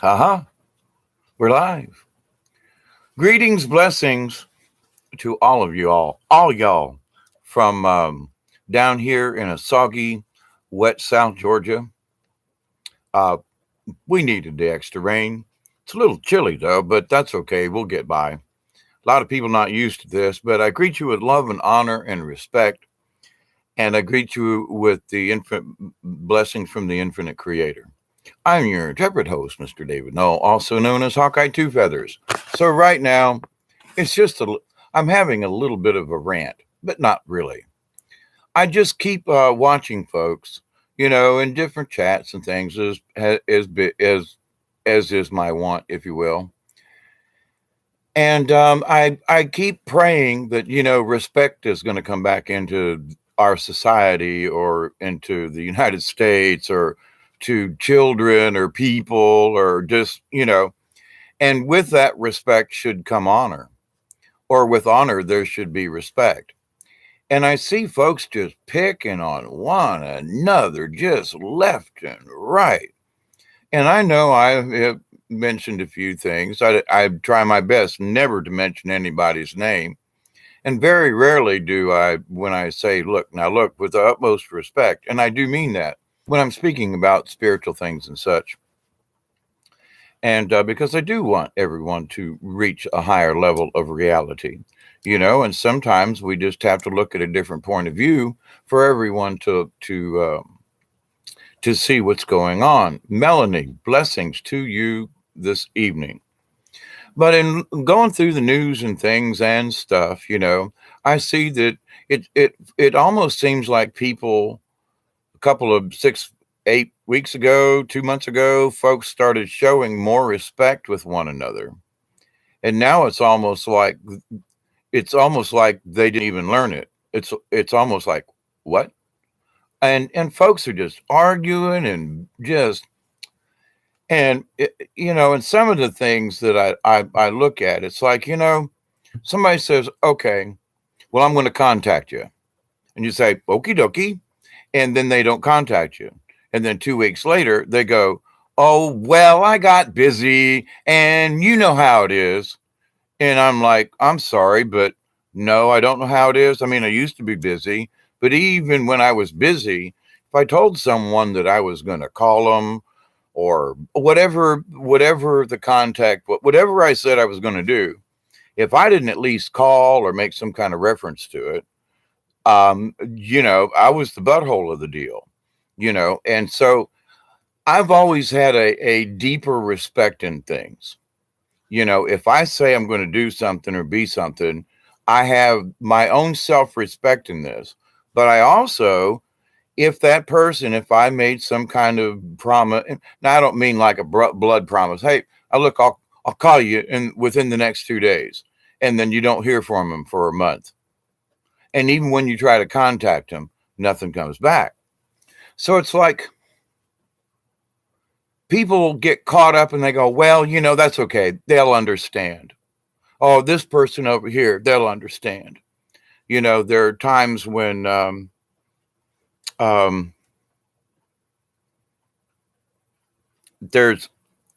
Haha, we're live. Greetings, blessings to all of you all y'all from down here in a soggy, wet South Georgia. Uh, we needed the extra rain. It's a little chilly though, but that's okay. We'll get by. A lot of people not used to this, but I greet you with love and honor and respect, and I greet you with the infinite blessings from the infinite Creator. I'm your intrepid host, Mr. David Null, also known as Hawkeye Two Feathers. So right now, it's just I'm having a little bit of a rant, but not really. I just keep watching folks, in different chats and things, as is my want, if you will. And I keep praying that respect is going to come back into our society or into the United States or to children or people or just and with that respect should come honor, or with honor there should be respect. And I see folks just picking on one another, just left and right. And I know I have mentioned a few things. I try my best never to mention anybody's name. And very rarely do I, when I say, look, with the utmost respect, and I do mean that when I'm speaking about spiritual things and such. And because I do want everyone to reach a higher level of reality, and sometimes we just have to look at a different point of view for everyone to see what's going on. Melanie, blessings to you this evening. But in going through the news and things and stuff, I see that it almost seems like people a couple of 6, 8 weeks ago, 2 months ago, folks started showing more respect with one another. And now it's almost like they didn't even learn it. It's almost like, what? And folks are just arguing and just and and some of the things that I look at, it's like, somebody says, okay, well, I'm going to contact you. And you say, okie dokie. And then they don't contact you. And then 2 weeks later, they go, oh, well, I got busy and you know how it is. And I'm like, I'm sorry, but no, I don't know how it is. I mean, I used to be busy, but even when I was busy, if I told someone that I was going to call them or whatever the contact, whatever I said I was going to do, if I didn't at least call or make some kind of reference to it, I was the butthole of the deal, and so I've always had a deeper respect in things. If I say I'm going to do something or be something, I have my own self-respect in this. But I also, if I made some kind of promise, now I don't mean like a blood promise. Hey, I'll call you within the next 2 days, and then you don't hear from them for a month. And even when you try to contact them, nothing comes back. So it's like people get caught up and they go, well, that's okay. They'll understand. Oh, this person over here, they'll understand. There are times when there's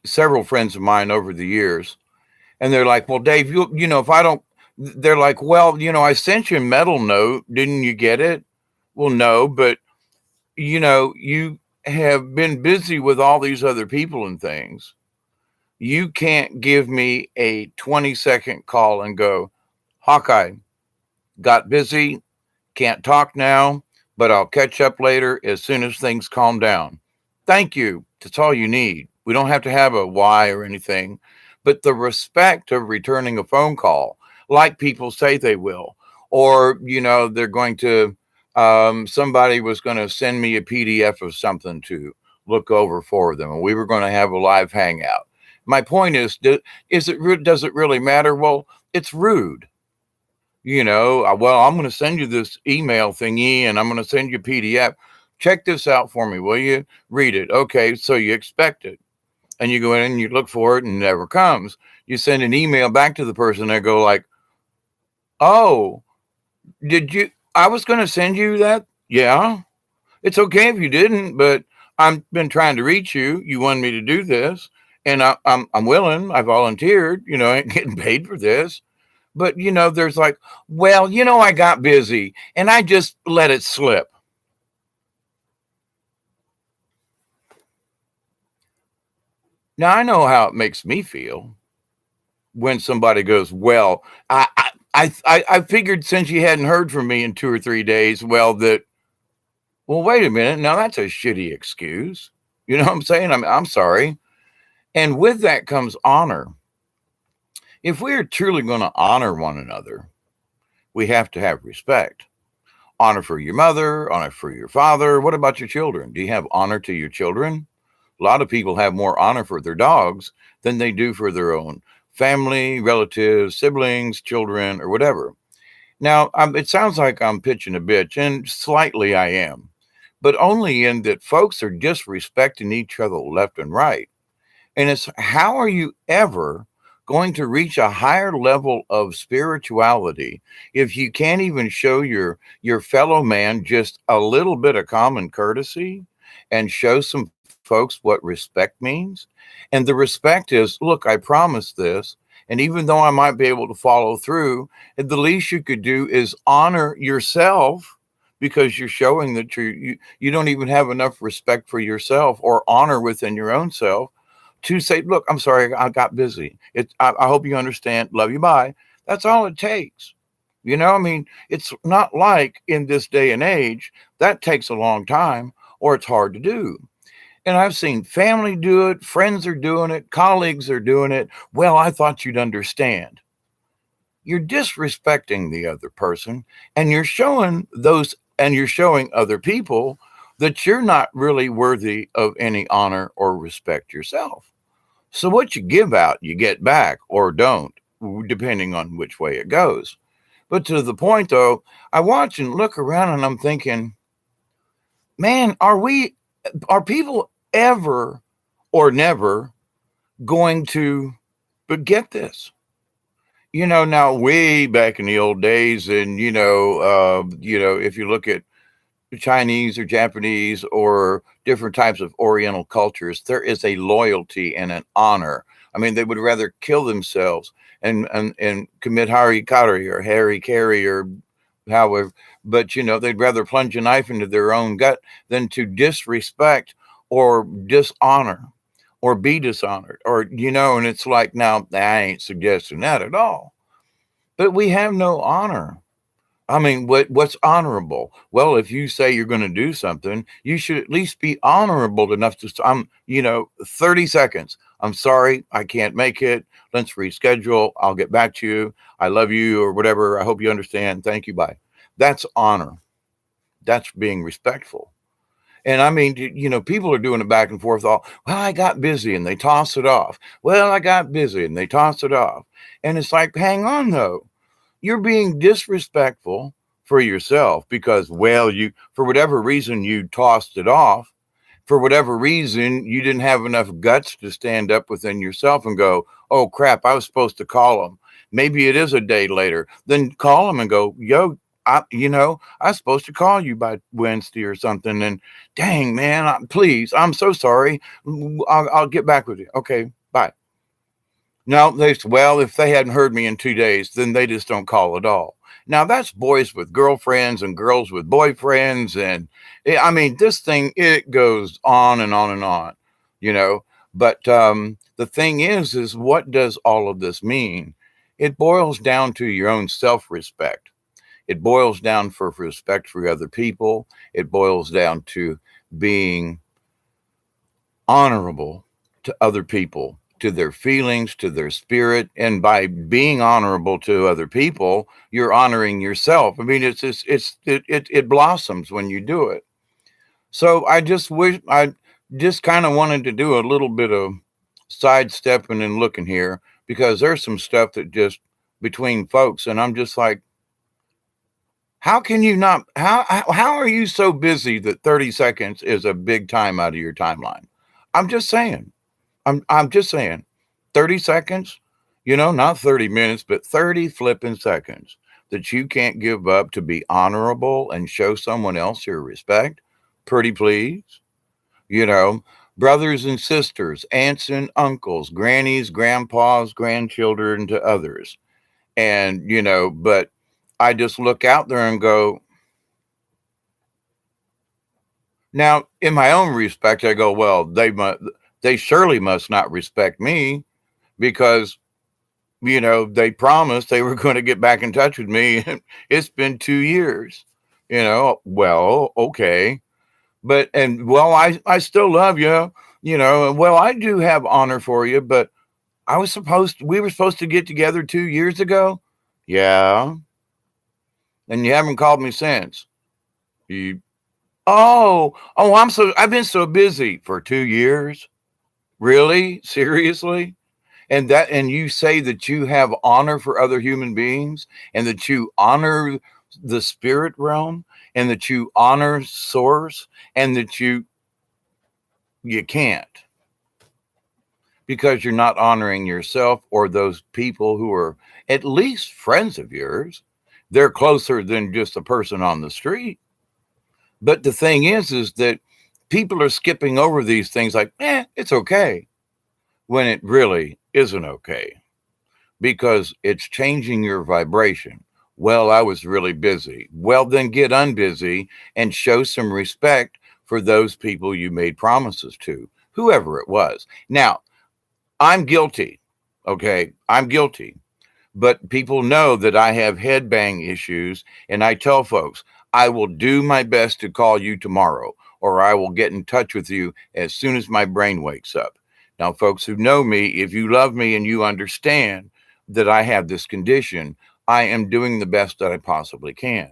several friends of mine over the years, and they're like, well, Dave, if I don't, they're like, well, I sent you a metal note. Didn't you get it? Well, no, but you have been busy with all these other people and things. You can't give me a 20-second call and go, Hawkeye, got busy, can't talk now, but I'll catch up later as soon as things calm down. Thank you. That's all you need. We don't have to have a why or anything, but the respect of returning a phone call like people say they will, or, they're going to, somebody was going to send me a PDF of something to look over for them, and we were going to have a live hangout. My point is does it really matter? Well, it's rude. Well, I'm going to send you this email thingy and I'm going to send you a PDF. Check this out for me, will you? Read it. Okay, so you expect it. And you go in and you look for it and it never comes. You send an email back to the person, they go like, oh, I was going to send you that. Yeah, it's okay if you didn't, but I've been trying to reach you. You wanted me to do this. and I'm willing. I volunteered. I ain't getting paid for this. But there's like, well, I got busy and I just let it slip. Now I know how it makes me feel when somebody goes, well, I figured since you hadn't heard from me in 2 or 3 days, well, wait a minute. Now that's a shitty excuse. You know what I'm saying? I'm sorry. And with that comes honor. If we are truly going to honor one another, we have to have respect. Honor for your mother, honor for your father. What about your children? Do you have honor to your children? A lot of people have more honor for their dogs than they do for their own family, relatives, siblings, children, or whatever. Now, it sounds like I'm pitching a bitch, and slightly I am, but only in that folks are disrespecting each other left and right. And it's how are you ever going to reach a higher level of spirituality if you can't even show your fellow man just a little bit of common courtesy and show some folks what respect means? And the respect is, look, I promised this. And even though I might be able to follow through, the least you could do is honor yourself because you're showing that you don't even have enough respect for yourself or honor within your own self to say, look, I'm sorry, I got busy. I hope you understand. Love you. Bye. That's all it takes. I mean, it's not like in this day and age that takes a long time or it's hard to do. And I've seen family do it, friends are doing it, colleagues are doing it. Well, I thought you'd understand. You're disrespecting the other person and you're showing other people that you're not really worthy of any honor or respect yourself. So what you give out, you get back or don't, depending on which way it goes. But to the point though, I watch and look around and I'm thinking, man, are people ever or never going to get this? Now way back in the old days, and if you look at Chinese or Japanese or different types of Oriental cultures, there is a loyalty and an honor. I mean, they would rather kill themselves and commit harikari or harikari or however, but they'd rather plunge a knife into their own gut than to disrespect or dishonor or be dishonored and it's like, now I ain't suggesting that at all, but we have no honor. I mean, what's honorable? Well, if you say you're going to do something, you should at least be honorable enough to, 30 seconds. I'm sorry, I can't make it. Let's reschedule. I'll get back to you. I love you or whatever. I hope you understand. Thank you. Bye. That's honor. That's being respectful. And I mean, people are doing it back and forth. Well, I got busy and they toss it off. Well, I got busy and they toss it off. And it's like, hang on though. You're being disrespectful for yourself because, well, for whatever reason, you tossed it off. For whatever reason, you didn't have enough guts to stand up within yourself and go, oh, crap, I was supposed to call them. Maybe it is a day later. Then call them and go, yo, I was supposed to call you by Wednesday or something. And dang, man, please, I'm so sorry. I'll get back with you. Okay, bye. No, if they hadn't heard me in 2 days, then they just don't call at all. Now that's boys with girlfriends and girls with boyfriends. And I mean, this thing, it goes on and on and on, but the thing is what does all of this mean? It boils down to your own self-respect. It boils down for respect for other people. It boils down to being honorable to other people, to their feelings, to their spirit. And by being honorable to other people, you're honoring yourself. I mean, it blossoms when you do it. So I just kind of wanted to do a little bit of sidestepping and looking here because there's some stuff that just between folks. And I'm just like, how can you not, how are you so busy that 30 seconds is a big time out of your timeline? I'm just saying. I'm just saying 30 seconds, not 30 minutes, but 30 flipping seconds that you can't give up to be honorable and show someone else your respect. Pretty please, brothers and sisters, aunts and uncles, grannies, grandpas, grandchildren to others. And, but I just look out there and go, now, in my own respect, I go, well, they surely must not respect me because, they promised they were going to get back in touch with me. It's been 2 years, well, okay. But, and well, I still love you, and well, I do have honor for you, but we were supposed to get together 2 years ago. Yeah. And you haven't called me since. You, I've been so busy for 2 years. Really? Seriously? And you say that you have honor for other human beings and that you honor the spirit realm and that you honor source and that you can't because you're not honoring yourself or those people who are at least friends of yours. They're closer than just a person on the street. But the thing is that people are skipping over these things like, it's okay, when it really isn't okay because it's changing your vibration. Well, I was really busy. Well, then get unbusy and show some respect for those people you made promises to, whoever it was. Now, I'm guilty. Okay. I'm guilty. But people know that I have head bang issues. And I tell folks, I will do my best to call you tomorrow, or I will get in touch with you as soon as my brain wakes up. Now, folks who know me, if you love me and you understand that I have this condition, I am doing the best that I possibly can.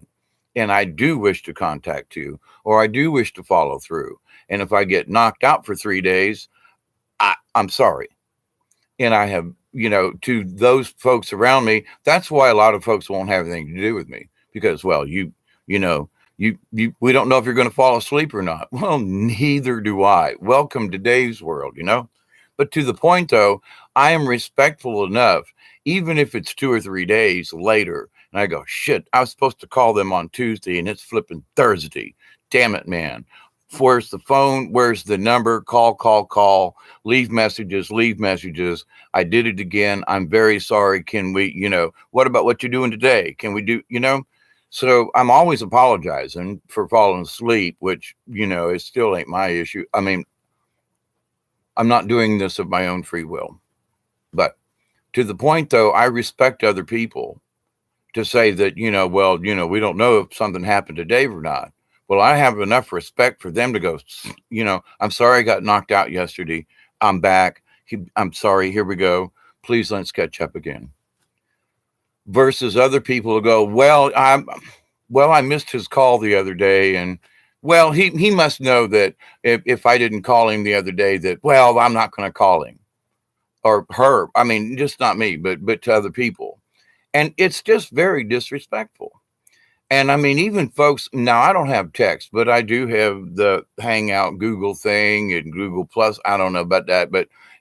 And I do wish to contact you, or I do wish to follow through. And if I get knocked out for 3 days, I'm sorry. And I have, to those folks around me, that's why a lot of folks won't have anything to do with me because, well, we don't know if you're going to fall asleep or not. Well, neither do I. Welcome to Dave's world, But to the point, though, I am respectful enough, even if it's 2 or 3 days later, and I go, shit, I was supposed to call them on Tuesday, and it's flipping Thursday. Damn it, man. Where's the phone? Where's the number? Call. Leave messages. I did it again. I'm very sorry. Can we, what about what you're doing today? Can we do, So I'm always apologizing for falling asleep, which, it still ain't my issue. I mean, I'm not doing this of my own free will. But to the point, though, I respect other people to say that, well, we don't know if something happened to Dave or not. Well, I have enough respect for them to go, I'm sorry I got knocked out yesterday. I'm back. I'm sorry. Here we go. Please let's catch up again. Versus other people who go, well, I missed his call the other day. And well, he must know that if I didn't call him the other day that, well, I'm not going to call him or her. I mean, just not me, but to other people. And it's just very disrespectful. And I mean, even folks, now I don't have text, but I do have the Hangout Google thing and Google Plus. I don't know about that,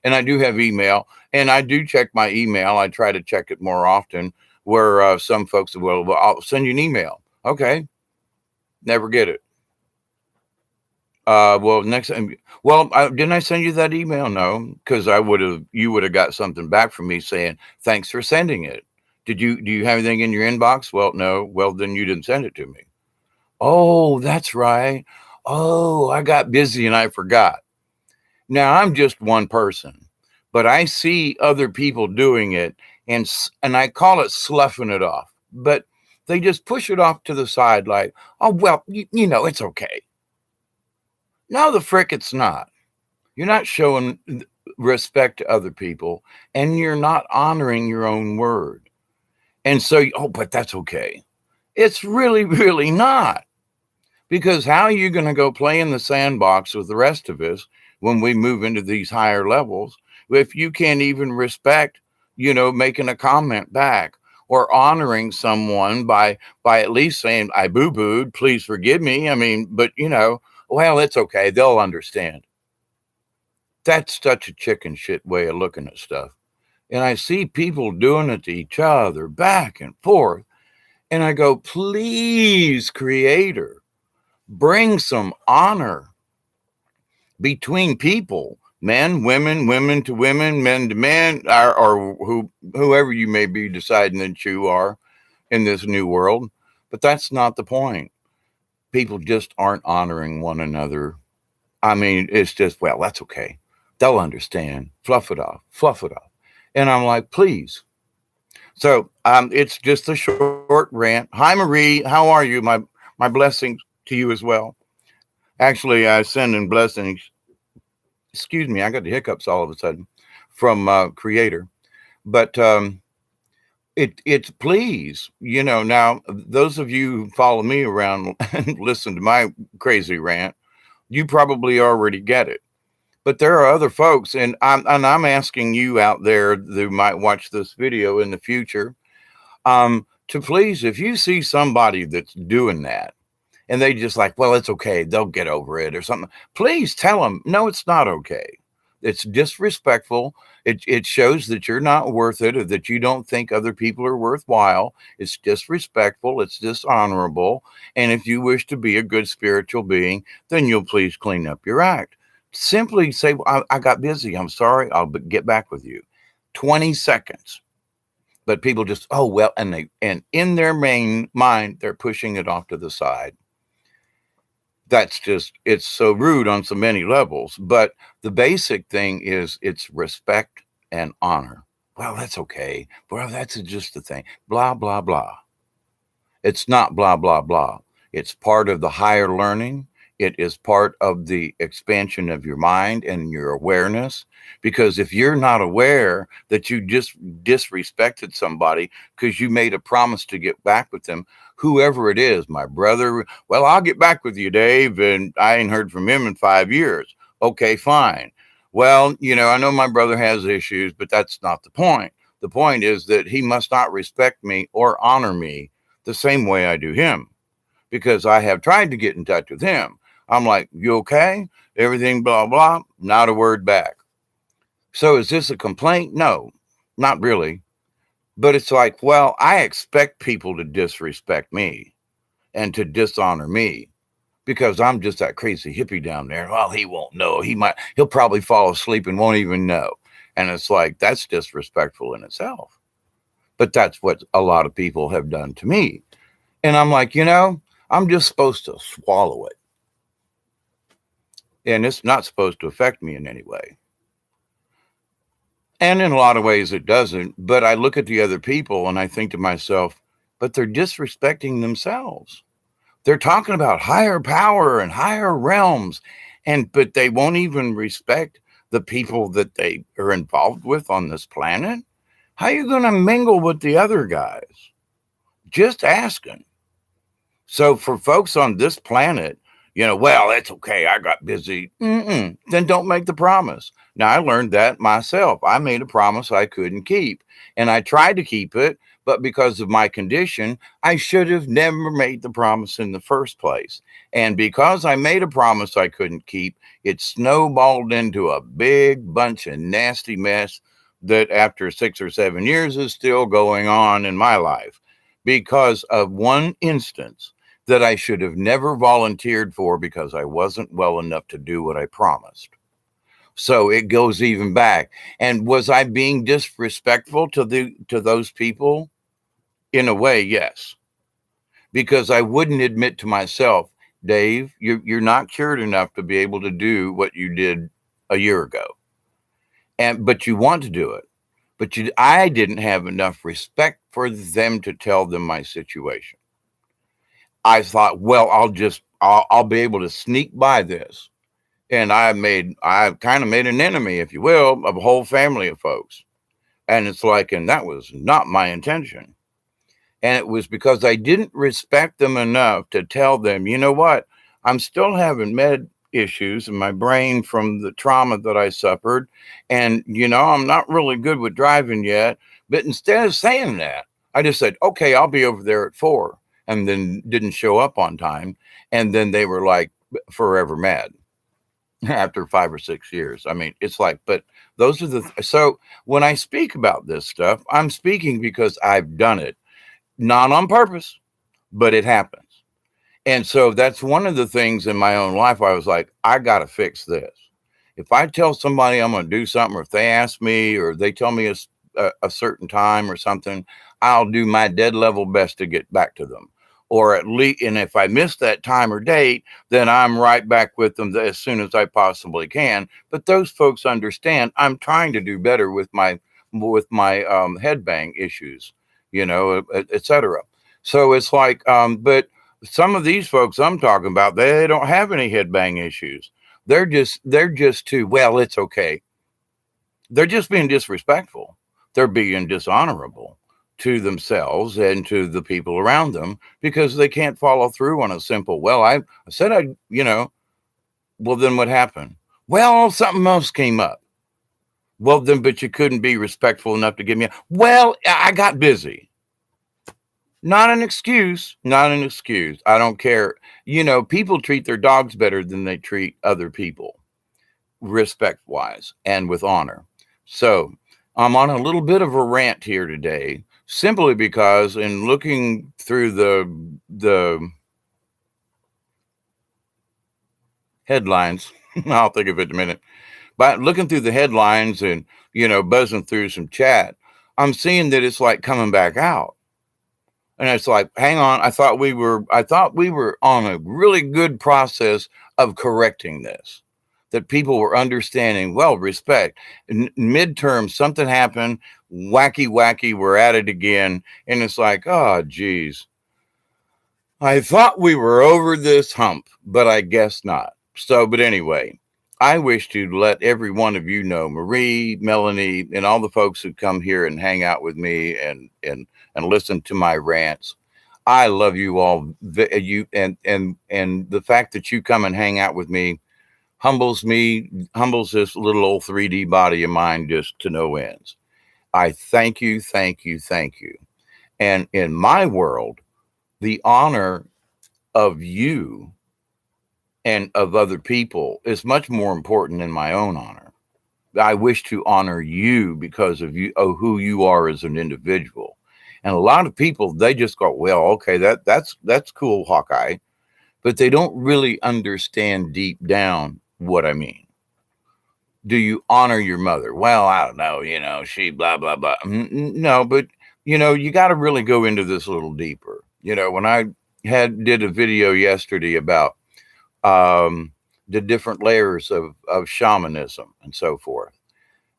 and I do have email and I do check my email. I try to check it more often where some folks will, well, I'll send you an email. Okay. Never get it. Well, next time, didn't I send you that email? No, because you would have got something back from me saying, thanks for sending it. Do you have anything in your inbox? Well, no. Well, then you didn't send it to me. Oh, that's right. Oh, I got busy and I forgot. Now I'm just one person, but I see other people doing it and I call it sloughing it off, but they just push it off to the side like, oh, well, it's okay. No, the frick it's not. You're not showing respect to other people and you're not honoring your own word. And so, but that's okay. It's really, really not. Because how are you going to go play in the sandbox with the rest of us when we move into these higher levels if you can't even respect, making a comment back or honoring someone by at least saying, I boo-booed, please forgive me. I mean, but, well, it's okay. They'll understand. That's such a chicken shit way of looking at stuff. And I see people doing it to each other back and forth. And I go, please, Creator, bring some honor. between people, men, women, women to women, men to men, or whoever you may be deciding that you are in this new world. But that's not the point. People just aren't honoring one another. I mean, it's just, well, that's okay. They'll understand. Fluff it off, fluff it off. And I'm like, please. So it's just a short rant. Hi, Marie. How are you? My blessings to you as well. Actually, I send in blessings. Excuse me, I got the hiccups all of a sudden from Creator. But it's please, now those of you who follow me around and listen to my crazy rant, you probably already get it. But there are other folks, and I'm asking you out there who might watch this video in the future, to please, if you see somebody that's doing that, and they just like, well, it's okay, they'll get over it or something, please tell them, no, it's not okay. It's disrespectful. It shows that you're not worth it, or that you don't think other people are worthwhile. It's disrespectful. It's dishonorable. And if you wish to be a good spiritual being, then you'll please clean up your act. Simply say, well, I got busy. I'm sorry. I'll get back with you. 20 seconds. But people just, oh, well, and in their main mind, they're pushing it off to the side. That's just, it's so rude on so many levels. But the basic thing is it's respect and honor. Well, that's okay. Well, that's just the thing. Blah, blah, blah. It's not blah, blah, blah. It's part of the higher learning. It is part of the expansion of your mind and your awareness. Because if you're not aware that you just disrespected somebody because you made a promise to get back with them, whoever it is, my brother, well, I'll get back with you, Dave, and I ain't heard from him in 5 years. Okay, fine. Well, I know my brother has issues, but that's not the point. The point is that he must not respect me or honor me the same way I do him, because I have tried to get in touch with him. I'm like, you okay? Everything, blah, blah, not a word back. So is this a complaint? No, not really. But it's like, well, I expect people to disrespect me and to dishonor me because I'm just that crazy hippie down there. Well, he won't know. He'll probably fall asleep and won't even know. And it's like, that's disrespectful in itself. But that's what a lot of people have done to me. And I'm like, I'm just supposed to swallow it. And it's not supposed to affect me in any way. And in a lot of ways it doesn't. But I look at the other people and I think to myself, but they're disrespecting themselves. They're talking about higher power and higher realms, but they won't even respect the people that they are involved with on this planet. How are you going to mingle with the other guys? Just asking. So for folks on this planet, well, it's okay, I got busy. Then don't make the promise. Now, I learned that myself. I made a promise I couldn't keep, and I tried to keep it, but because of my condition, I should have never made the promise in the first place. And because I made a promise I couldn't keep, it snowballed into a big bunch of nasty mess that after 6 or 7 years is still going on in my life because of one instance that I should have never volunteered for because I wasn't well enough to do what I promised. So it goes even back. And was I being disrespectful to those people? In a way, yes. Because I wouldn't admit to myself, Dave, you're not cured enough to be able to do what you did a year ago. But you want to do it. But I didn't have enough respect for them to tell them my situation. I thought, well, I'll be able to sneak by this. And I kind of made an enemy, if you will, of a whole family of folks. And it's like, and that was not my intention. And it was because I didn't respect them enough to tell them, you know what, I'm still having med issues in my brain from the trauma that I suffered. And, I'm not really good with driving yet. But instead of saying that, I just said, okay, I'll be over there at 4. And then didn't show up on time. And then they were like forever mad after 5 or 6 years. I mean, it's like, but those are so when I speak about this stuff, I'm speaking because I've done it, not on purpose, but it happens. And so that's one of the things in my own life. I was like, I got to fix this. If I tell somebody I'm going to do something, or if they ask me, or they tell me a certain time or something, I'll do my dead level best to get back to them. Or at least, and if I miss that time or date, then I'm right back with them as soon as I possibly can. But those folks understand I'm trying to do better with my headbang issues, etc. So it's like, but some of these folks I'm talking about, they don't have any headbang issues. They're just too, well, it's okay. They're just being disrespectful. They're being dishonorable to themselves and to the people around them because they can't follow through on a simple, well, I said well, then what happened? Well, something else came up. Well, then, but you couldn't be respectful enough to give me well, I got busy. Not an excuse. Not an excuse. I don't care. People treat their dogs better than they treat other people, respect wise and with honor. So I'm on a little bit of a rant here today, simply because in looking through the headlines, I'll think of it in a minute. But looking through the headlines and buzzing through some chat, I'm seeing that it's like coming back out. And it's like, hang on, I thought we were on a really good process of correcting this. That people were understanding, well, respect. Midterm, something happened, wacky, we're at it again. And it's like, oh, geez. I thought we were over this hump, but I guess not. So, but anyway, I wish to let every one of you know, Marie, Melanie, and all the folks who come here and hang out with me and listen to my rants. I love you all. You and the fact that you come and hang out with me humbles this little old 3D body of mine just to no ends. I thank you. And in my world, the honor of you and of other people is much more important than my own honor. I wish to honor you because of who you are as an individual. And a lot of people, they just go, well, okay, that's cool, Hawkeye. But they don't really understand deep down what I mean. Do you honor your mother? Well, I don't know, she blah, blah, blah. No, but, you got to really go into this a little deeper. When I did a video yesterday about the different layers of shamanism and so forth.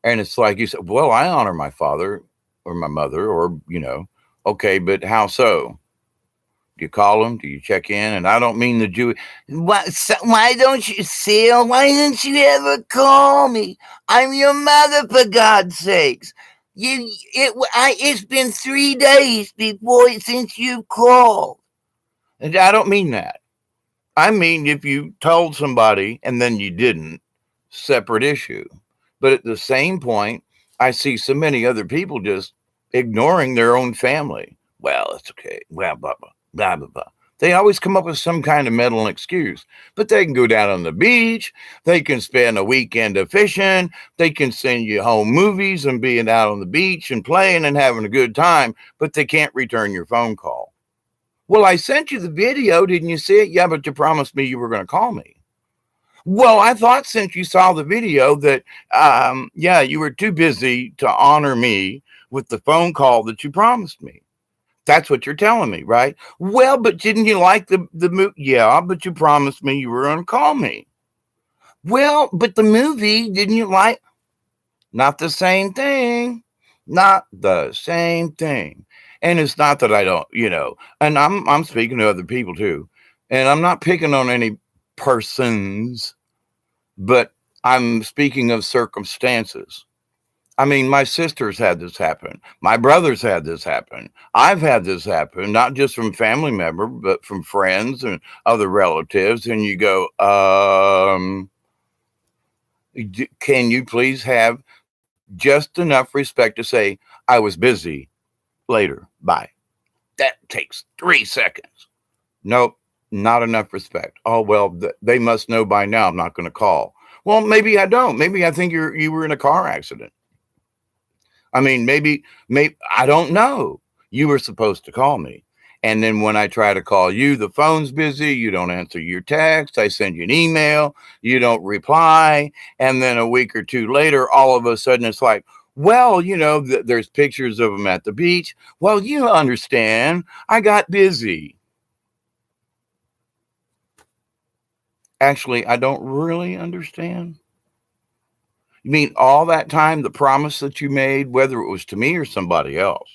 And it's like you said, well, I honor my father or my mother or, okay, but how so? Do you call them? Do you check in? And I don't mean the Jewish. Why don't you, Seal? Why didn't you ever call me? I'm your mother, for God's sakes. It's been 3 days since you called. And I don't mean that. I mean, if you told somebody and then you didn't, separate issue. But at the same point, I see so many other people just ignoring their own family. Well, it's okay. Well, blah, blah, blah, blah, blah. They always come up with some kind of meddling excuse. But they can go down on the beach. They can spend a weekend of fishing. They can send you home movies and being out on the beach and playing and having a good time. But they can't return your phone call. Well, I sent you the video. Didn't you see it? Yeah, but you promised me you were going to call me. Well, I thought since you saw the video that, you were too busy to honor me with the phone call that you promised me. That's what you're telling me, right? Well, but didn't you like the movie? Yeah, but you promised me you were going to call me. Well, but the movie, didn't you like? Not the same thing. Not the same thing. And it's not that I don't, and I'm speaking to other people too. And I'm not picking on any persons, but I'm speaking of circumstances. I mean, my sisters had this happen. My brothers had this happen. I've had this happen, not just from family members, but from friends and other relatives. And you go, can you please have just enough respect to say, I was busy. Later, bye. That takes 3 seconds. Nope, not enough respect. Oh, well, they must know by now I'm not going to call. Well, maybe I don't. Maybe I think you were in a car accident. I mean, maybe I don't know. You were supposed to call me. And then when I try to call you, the phone's busy. You don't answer your text. I send you an email. You don't reply. And then a week or two later, all of a sudden it's like, well, there's pictures of them at the beach. Well, you understand, I got busy. Actually, I don't really understand. You mean all that time, the promise that you made, whether it was to me or somebody else,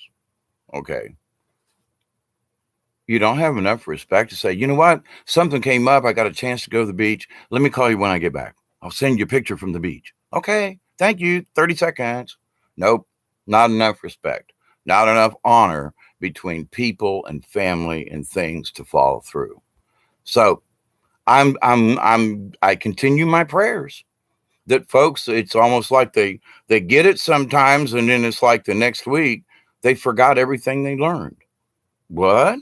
okay, you don't have enough respect to say, you know what, something came up, I got a chance to go to the beach. Let me call you when I get back. I'll send you a picture from the beach. Okay, thank you, 30 seconds. Nope, not enough respect, not enough honor between people and family and things to follow through. So I continue my prayers that folks, it's almost like they get it sometimes, and then it's like the next week they forgot everything they learned. What?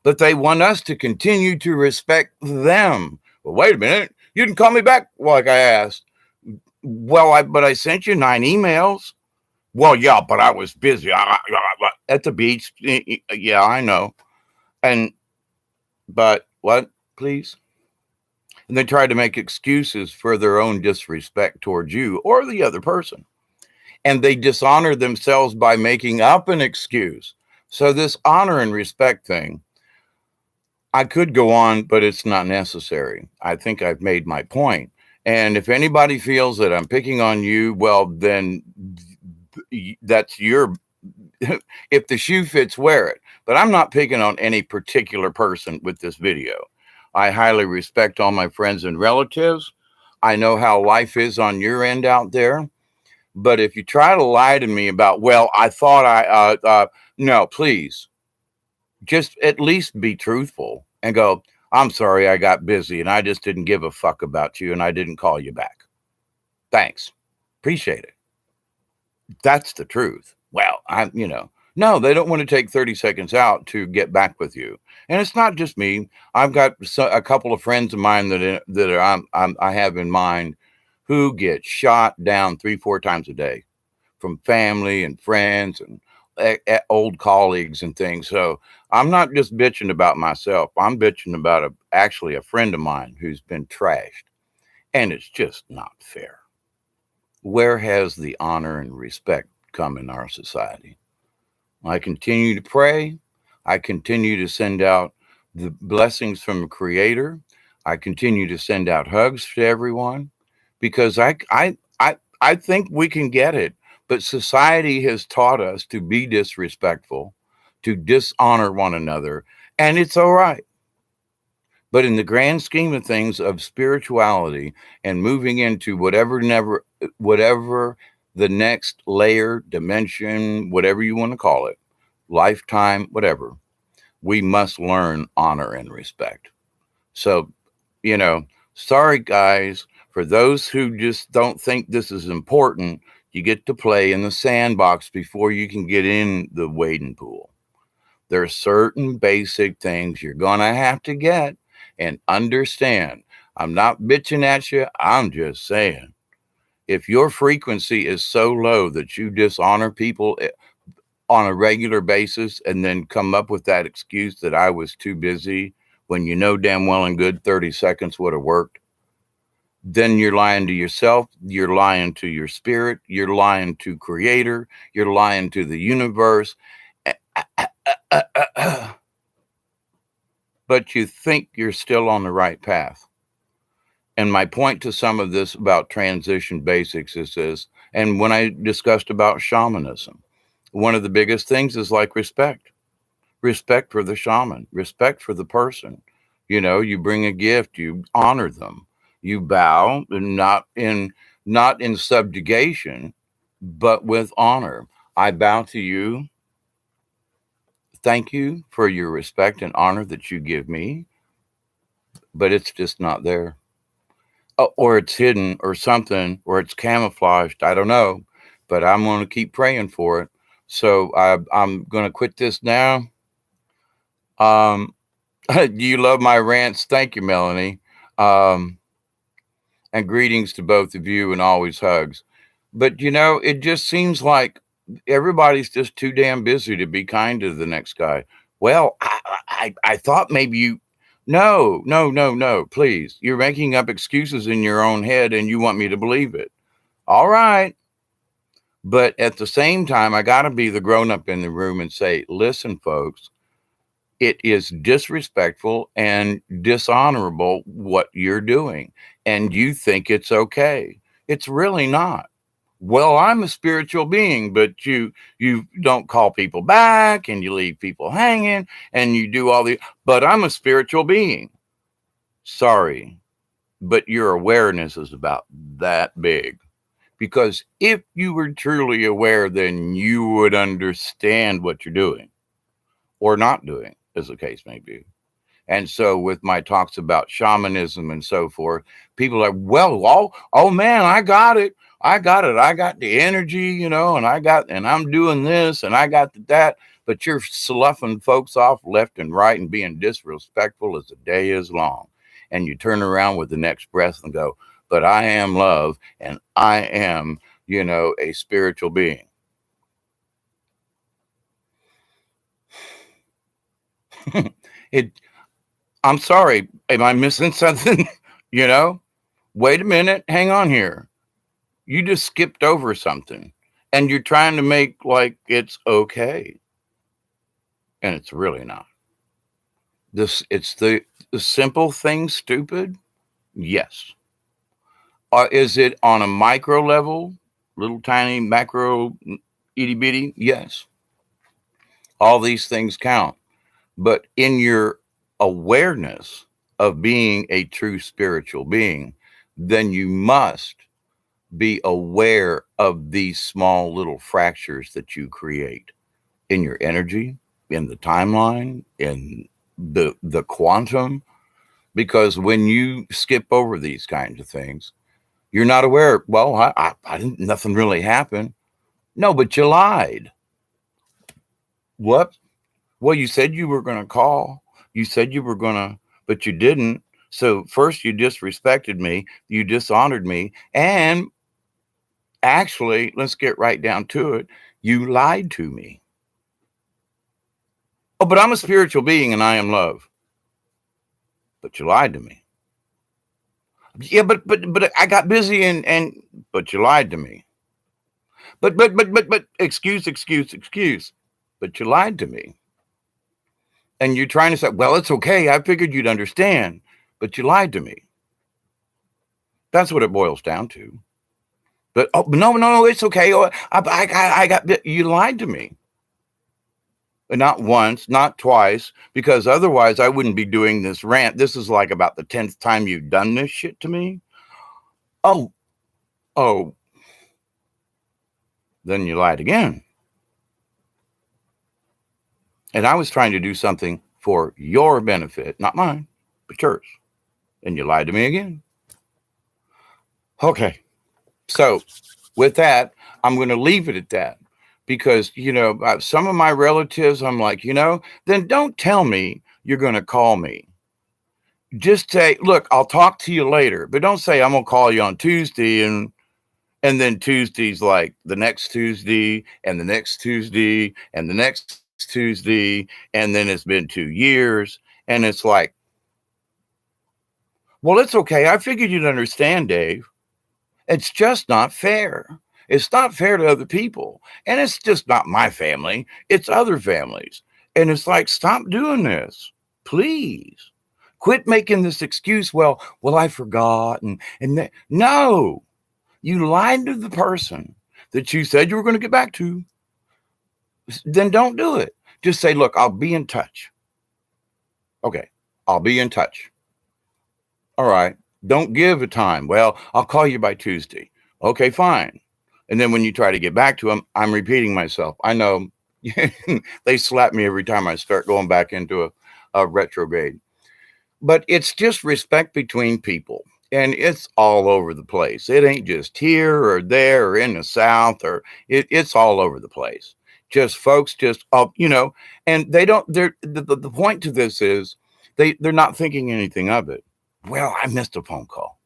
But they want us to continue to respect them. Well, wait a minute, you didn't call me back like I asked. Well, but I sent you 9 emails. Well, yeah, but I was busy at the beach. Yeah, I know. But what, please? And they try to make excuses for their own disrespect towards you or the other person. And they dishonor themselves by making up an excuse. So this honor and respect thing, I could go on, but it's not necessary. I think I've made my point. And if anybody feels that I'm picking on you, well, then that's your, if the shoe fits, wear it. But I'm not picking on any particular person with this video. I highly respect all my friends and relatives. I know how life is on your end out there. But if you try to lie to me about, well, I thought no, please, just at least be truthful and go, I'm sorry, I got busy and I just didn't give a fuck about you and I didn't call you back. Thanks. Appreciate it. That's the truth. Well, no, they don't want to take 30 seconds out to get back with you. And it's not just me. I've got a couple of friends of mine that I have in mind who get shot down 3-4 times a day from family and friends and old colleagues and things. So I'm not just bitching about myself. I'm bitching about actually a friend of mine who's been trashed. And it's just not fair. Where has the honor and respect come in our society? I continue to pray. I continue to send out the blessings from the Creator. I continue to send out hugs to everyone because I think we can get it. But society has taught us to be disrespectful, to dishonor one another, and it's all right. But in the grand scheme of things of spirituality and moving into whatever the next layer, dimension, whatever you want to call it, lifetime, whatever, we must learn honor and respect. So, sorry guys, for those who just don't think this is important, you get to play in the sandbox before you can get in the wading pool. There are certain basic things you're going to have to get and understand. I'm not bitching at you. I'm just saying, if your frequency is so low that you dishonor people on a regular basis and then come up with that excuse that I was too busy when you know damn well and good 30 seconds would have worked, then you're lying to yourself, you're lying to your spirit, you're lying to Creator, you're lying to the universe. But you think you're still on the right path. And my point to some of this about transition basics is this, and when I discussed about shamanism, one of the biggest things is like respect for the shaman, respect for the person. You bring a gift, you honor them, you bow, and not in subjugation, but with honor. I bow to you. Thank you for your respect and honor that you give me, but it's just not there. Or it's hidden or something, or it's camouflaged. I don't know, but I'm going to keep praying for it. So I'm going to quit this now. You love my rants. Thank you, Melanie. And greetings to both of you and always hugs. But, it just seems like everybody's just too damn busy to be kind to the next guy. Well, I thought maybe you. No, no, no, no, please. You're making up excuses in your own head and you want me to believe it. All right. But at the same time, I got to be the grown up in the room and say, listen, folks, it is disrespectful and dishonorable what you're doing. And you think it's okay. It's really not. Well, I'm a spiritual being, but you don't call people back and you leave people hanging and you do all the, but I'm a spiritual being. Sorry, but your awareness is about that big. Because if you were truly aware, then you would understand what you're doing or not doing, as the case may be. And so, with my talks about shamanism and so forth, people are, well, oh man, I got it. I got it. I got the energy, and I'm doing this and I got that. But you're sloughing folks off left and right and being disrespectful as the day is long. And you turn around with the next breath and go, but I am love and I am, a spiritual being. it I'm sorry, am I missing something? you know Wait a minute, hang on here. You just skipped over something and you're trying to make like it's okay, and it's really not. It's the simple thing stupid. Yes. Is it on a micro level, little tiny macro itty bitty? Yes. All these things count. But in your awareness of being a true spiritual being, then you must be aware of these small little fractures that you create in your energy, in the timeline, in the quantum. Because when you skip over these kinds of things, you're not aware. Well, I didn't. Nothing really happened. No, but you lied. What? Well, you said you were going to call. You said you were going to, but you didn't. So first you disrespected me, you dishonored me, and actually, let's get right down to it, you lied to me. Oh, but I'm a spiritual being and I am love. But you lied to me. Yeah, but I got busy and but you lied to me. But excuse. But you lied to me. And you're trying to say, well, it's okay. I figured you'd understand, but you lied to me. That's what it boils down to. But no, it's okay. Oh, I got you lied to me. And not once, not twice, because otherwise I wouldn't be doing this rant. This is like about the 10th time you've done this shit to me. Oh, oh, then you lied again. And I was trying to do something for your benefit, not mine, but yours. And you lied to me again. Okay. So with that, I'm going to leave it at that because, some of my relatives, I'm like, then don't tell me you're going to call me. Just say, look, I'll talk to you later, but don't say I'm going to call you on Tuesday. And then Tuesday's like the next Tuesday and the next Tuesday and the next Tuesday. And then it's been 2 years. And it's like, well, it's okay. I figured you'd understand, Dave. It's just not fair. It's not fair to other people. And it's just not my family. It's other families. And it's like, stop doing this. Please. Quit making this excuse. Well, I forgot. No, you lied to the person that you said you were going to get back to. Then don't do it. Just say, look, I'll be in touch. Okay, I'll be in touch. All right. Don't give a time. Well, I'll call you by Tuesday. Okay, fine. And then when you try to get back to them, I'm repeating myself. I know they slap me every time I start going back into a retrograde. But it's just respect between people. And it's all over the place. It ain't just here or there or in the South or it's all over the place. Just folks and they don't, the point to this is they're not thinking anything of it. Well, I missed a phone call.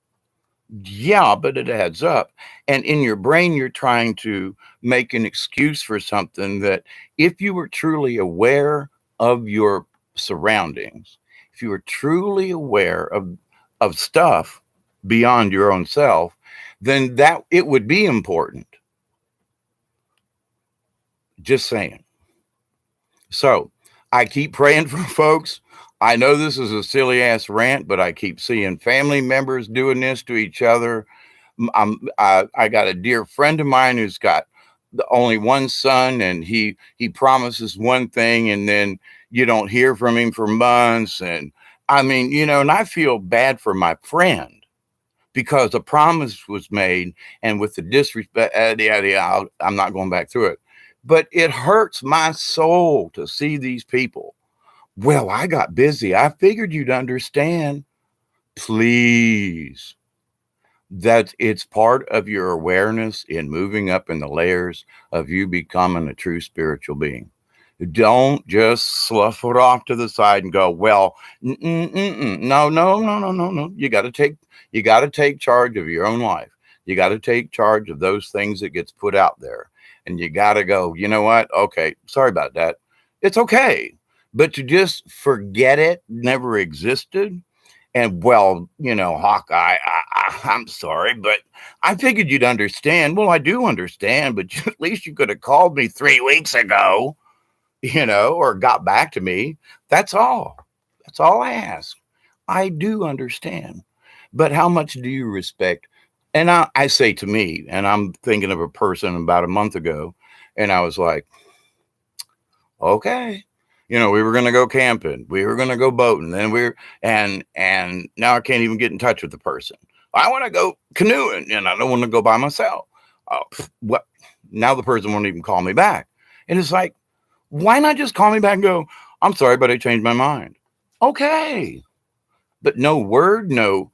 Yeah, but it adds up. And in your brain, you're trying to make an excuse for something that if you were truly aware of your surroundings, if you are truly aware of stuff beyond your own self, then that it would be important. Just saying. So I keep praying for folks. I know this is a silly ass rant, but I keep seeing family members doing this to each other. I got a dear friend of mine who's got only one son, and he promises one thing, and then you don't hear from him for months. And I mean, and I feel bad for my friend because a promise was made, and with the disrespect, I'm not going back through it, but it hurts my soul to see these people. Well, I got busy. I figured you'd understand. Please. That it's part of your awareness in moving up in the layers of you becoming a true spiritual being. Don't just slough it off to the side and go, well, no. You got to take charge of your own life. You got to take charge of those things that gets put out there. And you got to go, you know what? Okay, sorry about that. It's okay. But to just forget it never existed. And well, Hawkeye, I'm sorry, but I figured you'd understand. Well, I do understand, but at least you could have called me 3 weeks ago, or got back to me. That's all. That's all I ask. I do understand. But how much do you respect? And I say to me, and I'm thinking of a person about a month ago, and I was like, okay. We were going to go camping. We were going to go boating. Then and now I can't even get in touch with the person. I want to go canoeing, and I don't want to go by myself. What? Now the person won't even call me back. And it's like, why not just call me back and go, I'm sorry, but I changed my mind. Okay. But no word, no.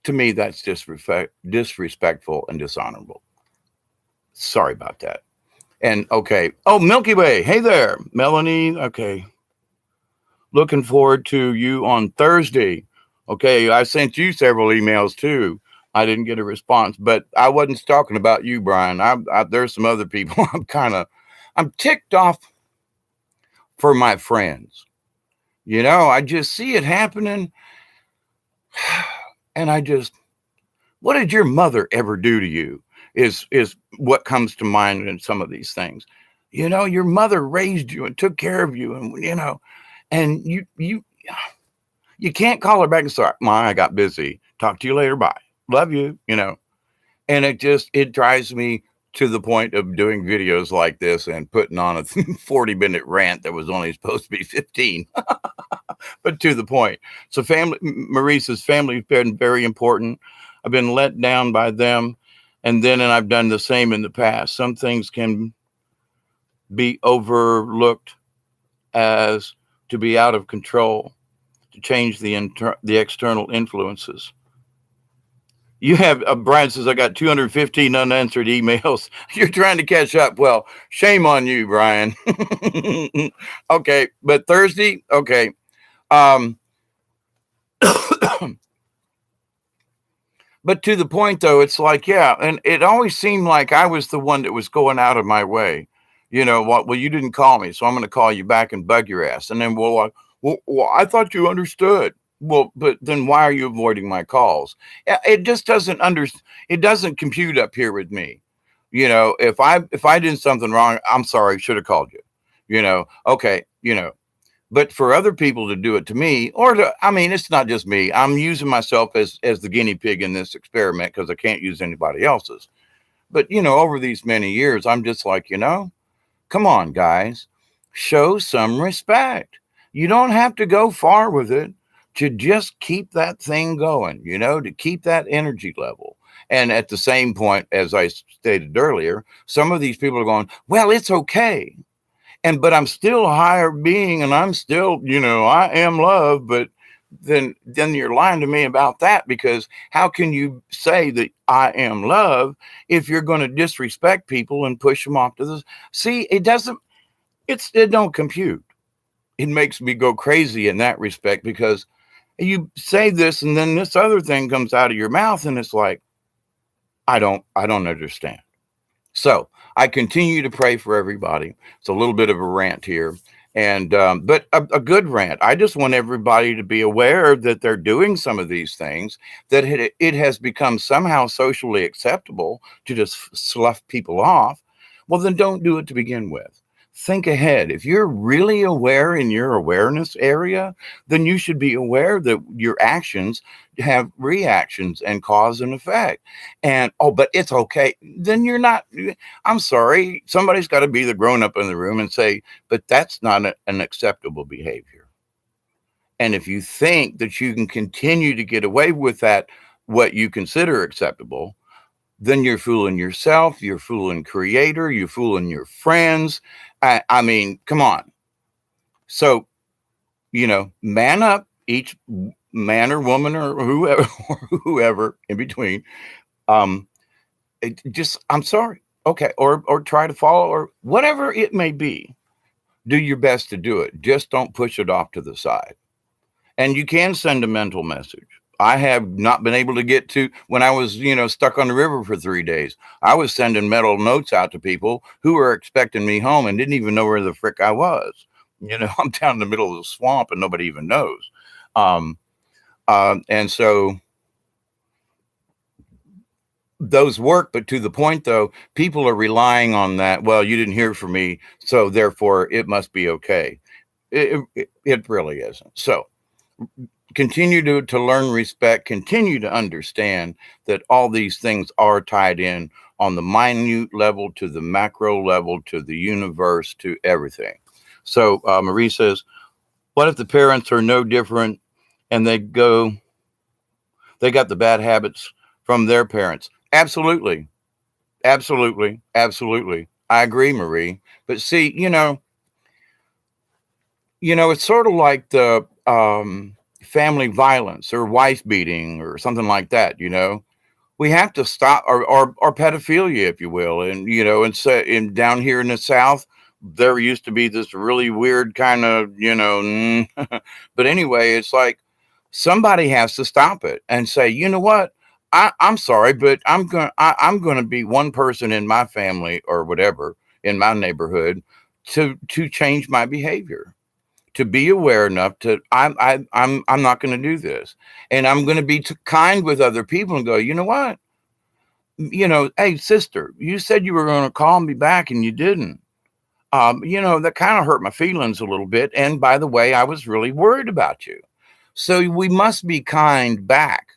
To me, that's disrespectful and dishonorable. Sorry about that. And okay. Oh, Milky Way. Hey there, Melanie. Okay. Looking forward to you on Thursday. Okay. I sent you several emails too. I didn't get a response, but I wasn't talking about you, Brian. There's some other people. I'm ticked off for my friends. I just see it happening. And what did your mother ever do to you? Is what comes to mind in some of these things. Your mother raised you and took care of you, and you can't call her back and say, "Mom, I got busy. Talk to you later. Bye. Love you." And it drives me to the point of doing videos like this and putting on a 40-minute rant that was only supposed to be 15, but to the point. So Maurice's family has been very important. I've been let down by them. And I've done the same in the past. Some things can be overlooked as to be out of control, to change the external influences. You have, Brian says, I got 215 unanswered emails. You're trying to catch up. Well, shame on you, Brian. Okay, but Thursday, okay. But to the point, though, it's like, yeah, and it always seemed like I was the one that was going out of my way. Well, you didn't call me, so I'm going to call you back and bug your ass. And then, well, I thought you understood. Well, but then why are you avoiding my calls? It just doesn't it doesn't compute up here with me. If I did something wrong, I'm sorry, should have called you. Okay, But for other people to do it to me, it's not just me. I'm using myself as the guinea pig in this experiment because I can't use anybody else's. But, over these many years, I'm just like, come on, guys, show some respect. You don't have to go far with it to just keep that thing going, to keep that energy level. And at the same point, as I stated earlier, some of these people are going, well, it's okay. But I'm still a higher being, and I'm still, I am love. But then you're lying to me about that, because how can you say that I am love if you're going to disrespect people and push them off to this? See, it don't compute. It makes me go crazy in that respect, because you say this and then this other thing comes out of your mouth, and it's like, I don't understand. So I continue to pray for everybody. It's a little bit of a rant here. And but a good rant. I just want everybody to be aware that they're doing some of these things, that it has become somehow socially acceptable to just slough people off. Well, then don't do it to begin with. Think ahead. If you're really aware in your awareness area, then you should be aware that your actions have reactions and cause and effect. And oh, but it's okay. Then you're not. I'm sorry. Somebody's got to be the grown up in the room and say, but that's not an acceptable behavior. And if you think that you can continue to get away with that, what you consider acceptable, then you're fooling yourself, you're fooling creator, you're fooling your friends. I mean, come on. So, man up, each man or woman or whoever, or whoever in between. Um, just, I'm sorry. Okay. Or try to follow or whatever it may be. Do your best to do it. Just don't push it off to the side. And you can send a mental message. I have not been able to get to when I was, stuck on the river for 3 days. I was sending mental notes out to people who were expecting me home and didn't even know where the frick I was. I'm down in the middle of the swamp and nobody even knows. And so those work, but to the point though, people are relying on that. Well, you didn't hear from me, so therefore it must be okay. It really isn't. So continue to learn respect, continue to understand that all these things are tied in on the minute level to the macro level to the universe to everything. So Marie says, what if the parents are no different and they got the bad habits from their parents? Absolutely. Absolutely. Absolutely. I agree, Marie. But see, it's sort of like the family violence or wife beating or something like that. We have to stop or pedophilia, if you will. And and so in down here in the South, there used to be this really weird kind of but anyway, it's like somebody has to stop it and say, you know what, I'm sorry, but I'm gonna be one person in my family or whatever in my neighborhood to change my behavior, to be aware enough to I'm not going to do this, and I'm going to be kind with other people and go, you know what, hey sister, you said you were going to call me back and you didn't. That kind of hurt my feelings a little bit, and by the way, I was really worried about you. So we must be kind back,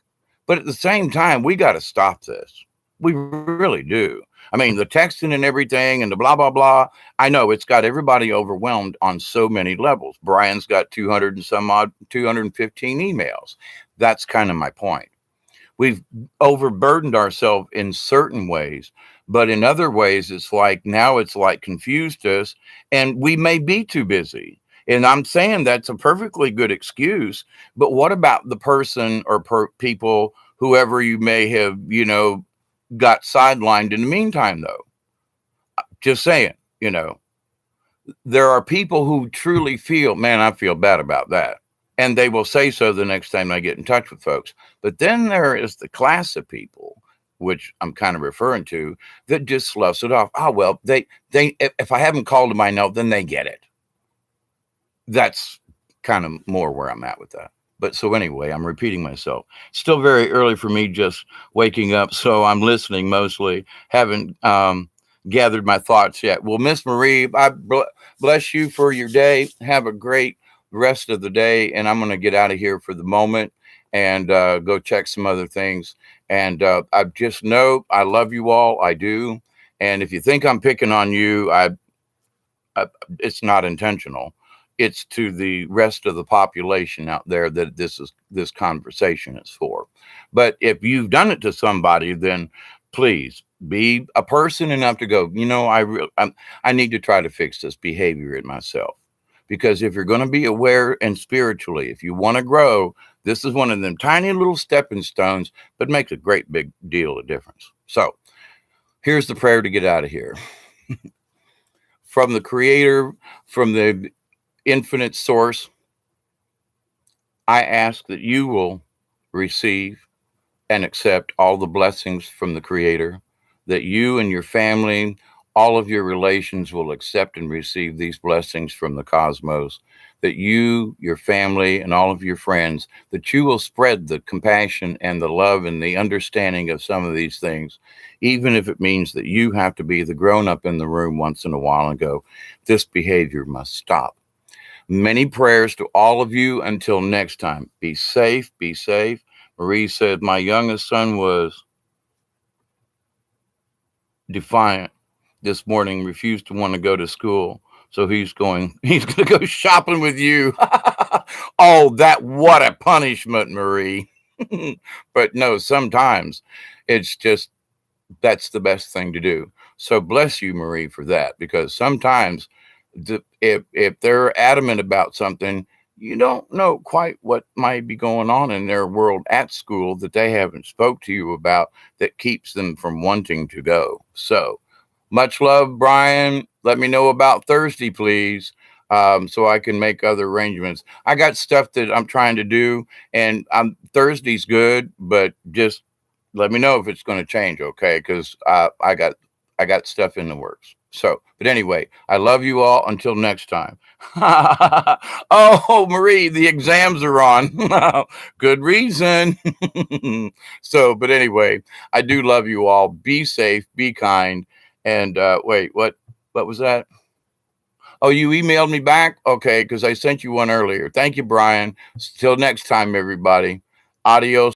but at the same time, we got to stop this. We really do. I mean, the texting and everything and the blah, blah, blah. I know it's got everybody overwhelmed on so many levels. Brian's got 200 and some odd, 215 emails. That's kind of my point. We've overburdened ourselves in certain ways, but in other ways, it's like now it's like confused us and we may be too busy. And I'm saying that's a perfectly good excuse. But what about the person or people, whoever you may have, got sidelined in the meantime, though? Just saying, there are people who truly feel, man, I feel bad about that. And they will say so the next time they get in touch with folks. But then there is the class of people, which I'm kind of referring to, that just sloughs it off. Oh, well, they if I haven't called them, I know, then they get it. That's kind of more where I'm at with that. But so anyway, I'm repeating myself. Still very early for me, just waking up. So I'm listening mostly. Haven't gathered my thoughts yet. Well, Miss Marie, I bless you for your day. Have a great rest of the day. And I'm going to get out of here for the moment and go check some other things. And I just know I love you all. I do. And if you think I'm picking on you, it's not intentional. It's to the rest of the population out there that this conversation is for. But if you've done it to somebody, then please be a person enough to go, I need to try to fix this behavior in myself. Because if you're going to be aware and spiritually, if you want to grow, this is one of them tiny little stepping stones, but makes a great big deal of difference. So here's the prayer to get out of here. From the Creator, from the infinite source, I ask that you will receive and accept all the blessings from the Creator, that you and your family, all of your relations will accept and receive these blessings from the cosmos, that you, your family, and all of your friends, that you will spread the compassion and the love and the understanding of some of these things, even if it means that you have to be the grown up in the room once in a while and go, this behavior must stop. Many prayers to all of you. Until next time, be safe, be safe. Marie said, my youngest son was defiant this morning, refused to want to go to school. So he's going to go shopping with you. Oh, what a punishment, Marie. But no, sometimes it's just, that's the best thing to do. So bless you, Marie, for that, because sometimes if they're adamant about something, you don't know quite what might be going on in their world at school that they haven't spoke to you about, that keeps them from wanting to go. So much love, Brian. Let me know about Thursday, please, so I can make other arrangements. I got stuff that I'm trying to do, and Thursday's good, but just let me know if it's going to change, okay? Because I got stuff in the works. So, but anyway, I love you all. Until next time. Oh, Marie, the exams are on. Good reason. So, but anyway, I do love you all. Be safe, be kind. And wait, what was that? Oh, you emailed me back? Okay, because I sent you one earlier. Thank you, Brian. Till next time, everybody. Adios.